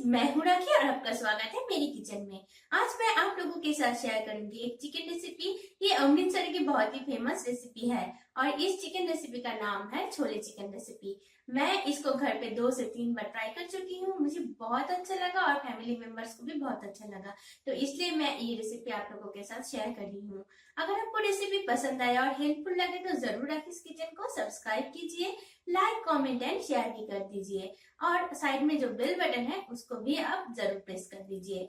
मैं हूँ राखी और आपका स्वागत है मेरी किचन में। आज मैं आप लोगों के साथ शेयर करूंगी एक चिकन रेसिपी। ये अमृतसर की बहुत ही फेमस रेसिपी है और इस चिकन रेसिपी का नाम है छोले चिकन रेसिपी। मैं इसको घर पे 2 से 3 बार ट्राई कर चुकी हूँ, मुझे बहुत अच्छा लगा और फैमिली मेंबर्स को भी बहुत अच्छा लगा, तो इसलिए मैं ये रेसिपी आप लोगों के साथ शेयर कर रही हूँ। अगर आपको रेसिपी पसंद आया और हेल्पफुल लगे तो जरूर राखीज किचन को सब्सक्राइब कीजिए, लाइक कमेंट एंड शेयर भी कर दीजिए और साइड में जो बेल बटन है उसको भी आप जरूर प्रेस कर दीजिए।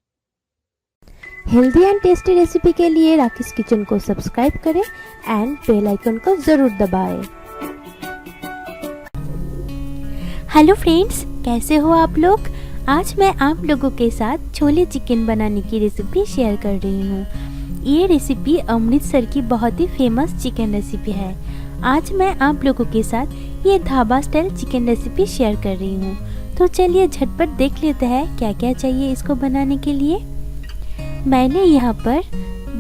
हेल्दी एंड टेस्टी रेसिपी के लिए राखीज किचन को सब्सक्राइब करें एंड बेल आइकन को ज़रूर दबाएं। हेलो फ्रेंड्स, कैसे हो आप लोग। आज मैं आप लोगों के साथ छोले चिकन बनाने की रेसिपी शेयर कर रही हूँ। ये रेसिपी अमृतसर की बहुत ही फेमस चिकन रेसिपी है। आज मैं आप लोगों के साथ ये dhaba style chicken recipe share कर रही हूँ। तो चलिए झटपट देख लेते हैं क्या क्या चाहिए इसको बनाने के लिए। मैंने यहाँ पर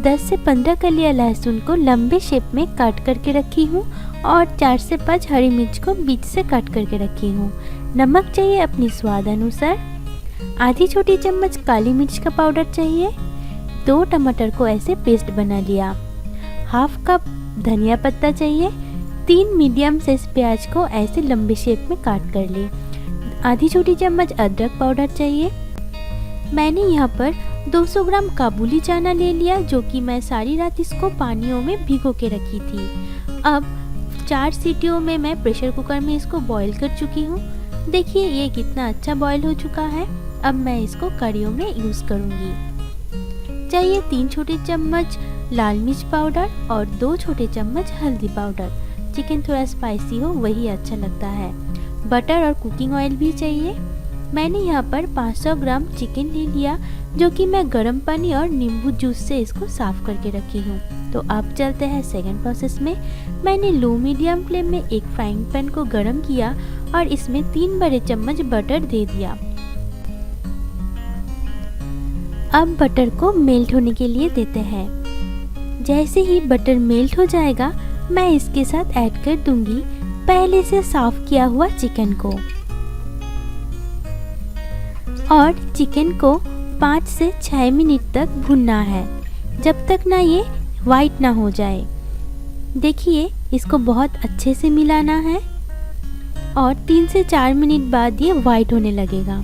10 से 15 कलियाँ लहसुन को लंबे शेप में काट करके रखी हूँ और 4 से 5 हरी मिर्च को बीच से काट करके रखी हूँ। नमक चाहिए अपनी स्वाद अनुसार। आधी छोटी चम्मच काली मिर्च का पाउडर चाहिए। 2 टमाटर को ऐसे पेस्ट बना लिया। हाफ कप धनिया पत्ता चाहिए। 3 मीडियम साइज प्याज को ऐसे लंबे शेप में काट कर ली। आधी छोटी चम्मच अदरक पाउडर चाहिए। मैंने यहाँ पर 200 ग्राम काबुली चना ले लिया, जो कि मैं सारी रात इसको पानियों में भिगो के रखी थी। अब 4 सीटियों में मैं प्रेशर कुकर में इसको बॉईल कर चुकी हूँ। देखिए ये कितना अच्छा बॉईल हो चुका है। अब मैं इसको कढ़ियों में यूज़ करूँगी। चाहिए 3 छोटे चम्मच लाल मिर्च पाउडर और 2 छोटे चम्मच हल्दी पाउडर। चिकन थोड़ा स्पाइसी हो वही अच्छा लगता है। बटर और कुकिंग ऑयल भी चाहिए। मैंने यहाँ पर 500 ग्राम चिकन ले लिया, जो कि मैं गर्म पानी और नींबू जूस से इसको साफ करके रखी हूँ। तो अब चलते हैं सेकंड प्रोसेस में। मैंने लो मीडियम फ्लेम में एक फ्राइंग पैन को गर्म किया और इसमें 3 बड़े चम्मच बटर दे दिया। अब बटर को मेल्ट होने के लिए देते हैं। जैसे ही बटर मेल्ट हो जाएगा मैं इसके साथ ऐड कर दूंगी पहले से साफ किया हुआ चिकन को, और चिकन को 5 से 6 मिनट तक भूनना है, जब तक ना ये वाइट ना हो जाए। देखिए इसको बहुत अच्छे से मिलाना है और 3 से 4 मिनट बाद ये वाइट होने लगेगा।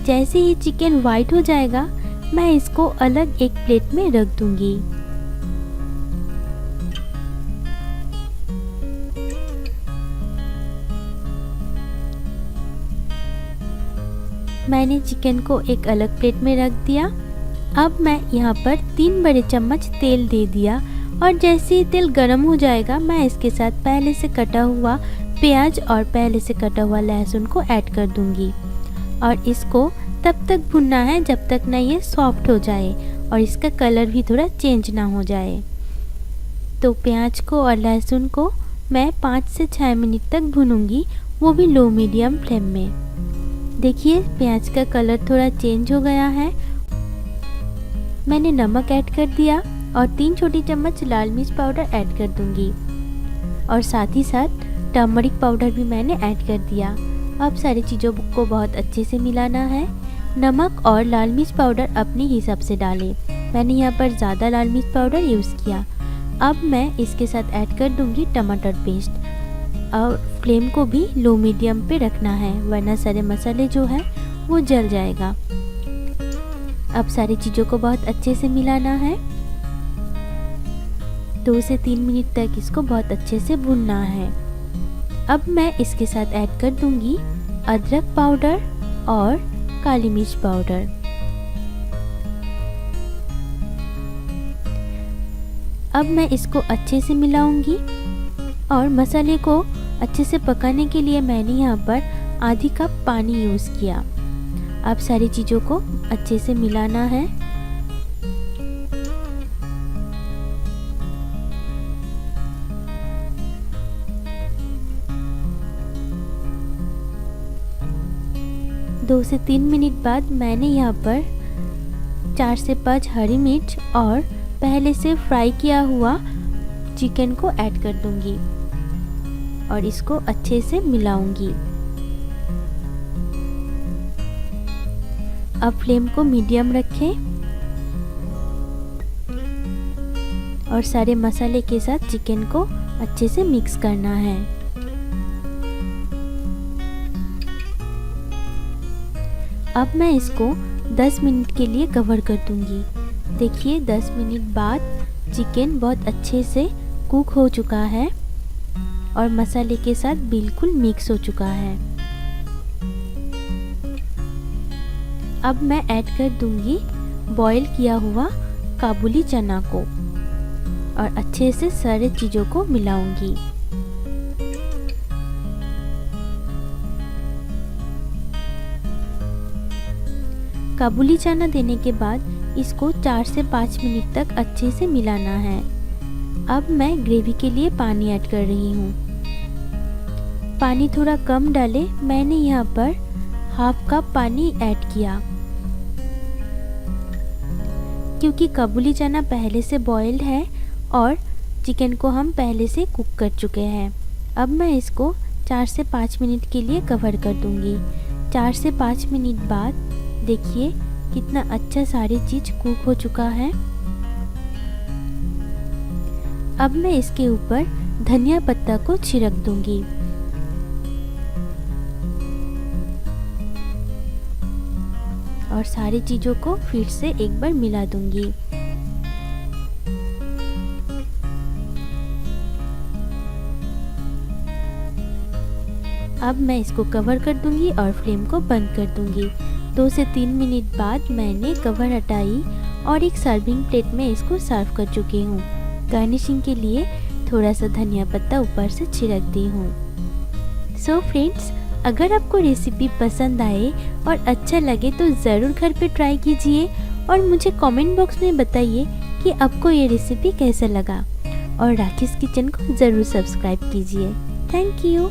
जैसे ही चिकन वाइट हो जाएगा मैं इसको अलग एक प्लेट में रख दूंगी। मैंने चिकन को एक अलग प्लेट में रख दिया। अब मैं यहाँ पर 3 बड़े चम्मच तेल दे दिया और जैसे ही तेल गर्म हो जाएगा मैं इसके साथ पहले से कटा हुआ प्याज और पहले से कटा हुआ लहसुन को ऐड कर दूंगी और इसको तब तक भुनना है जब तक ना ये सॉफ्ट हो जाए और इसका कलर भी थोड़ा चेंज ना हो जाए। तो प्याज को और लहसुन को मैं 5 से 6 मिनट तक भूनूंगी, वो भी लो मीडियम फ्लेम में। देखिए प्याज का कलर थोड़ा चेंज हो गया है। मैंने नमक ऐड कर दिया और 3 छोटी चम्मच लाल मिर्च पाउडर ऐड कर दूंगी और साथ ही साथ टर्मरिक पाउडर भी मैंने ऐड कर दिया। अब सारी चीज़ों को बहुत अच्छे से मिलाना है। नमक और लाल मिर्च पाउडर अपने हिसाब से डालें। मैंने यहाँ पर ज़्यादा लाल मिर्च पाउडर यूज़ किया। अब मैं इसके साथ ऐड कर दूंगी टमाटर पेस्ट और फ्लेम को भी लो मीडियम पे रखना है, वरना सारे मसाले जो है वो जल जाएगा। अब सारी चीज़ों को बहुत अच्छे से मिलाना है। 2 से 3 मिनट तक इसको बहुत अच्छे से भूनना है। अब मैं इसके साथ ऐड कर दूंगी अदरक पाउडर और काली मिर्च पाउडर। अब मैं इसको अच्छे से मिलाऊंगी और मसाले को अच्छे से पकाने के लिए मैंने यहाँ पर आधी कप पानी यूज़ किया। अब सारी चीज़ों को अच्छे से मिलाना है। दो से 3 मिनट बाद मैंने यहाँ पर 4 से 5 हरी मिर्च और पहले से फ्राई किया हुआ चिकन को ऐड कर दूंगी और इसको अच्छे से मिलाऊंगी। अब फ्लेम को मीडियम रखें और सारे मसाले के साथ चिकन को अच्छे से मिक्स करना है। अब मैं इसको 10 मिनट के लिए कवर कर दूंगी। देखिए 10 मिनट बाद चिकन बहुत अच्छे से कुक हो चुका है और मसाले के साथ बिल्कुल मिक्स हो चुका है। अब मैं ऐड कर दूंगी बॉईल किया हुआ काबुली चना को और अच्छे से सारे चीज़ों को मिलाऊंगी। काबुली चना देने के बाद इसको 4 से 5 मिनट तक अच्छे से मिलाना है। अब मैं ग्रेवी के लिए पानी ऐड कर रही हूँ। पानी थोड़ा कम डालें, मैंने यहाँ पर हाफ कप पानी ऐड किया क्योंकि काबुली चना पहले से बॉइल्ड है और चिकन को हम पहले से कुक कर चुके हैं। अब मैं इसको 4 से 5 मिनट के लिए कवर कर दूंगी। 4 से 5 मिनट बाद देखिए कितना अच्छा सारी चीज़ कुक हो चुका है। अब मैं इसके ऊपर धनिया पत्ता को छिड़क दूंगी। और सारी चीज़ों को फिर से एक बार मिला दूंगी। अब मैं इसको कवर कर दूंगी और फ्लेम को बंद कर दूंगी। 2 से 3 मिनट बाद मैंने कवर हटाई और एक सर्विंग प्लेट में इसको सर्व कर चुकी हूँ। गार्निशिंग के लिए थोड़ा सा धनिया पत्ता ऊपर से छिड़क दी हूँ। सो फ्रेंड्स, अगर आपको रेसिपी पसंद आए और अच्छा लगे तो ज़रूर घर पे ट्राई कीजिए और मुझे कमेंट बॉक्स में बताइए कि आपको ये रेसिपी कैसा लगा। और राखीज़ किचन को ज़रूर सब्सक्राइब कीजिए। Thank you.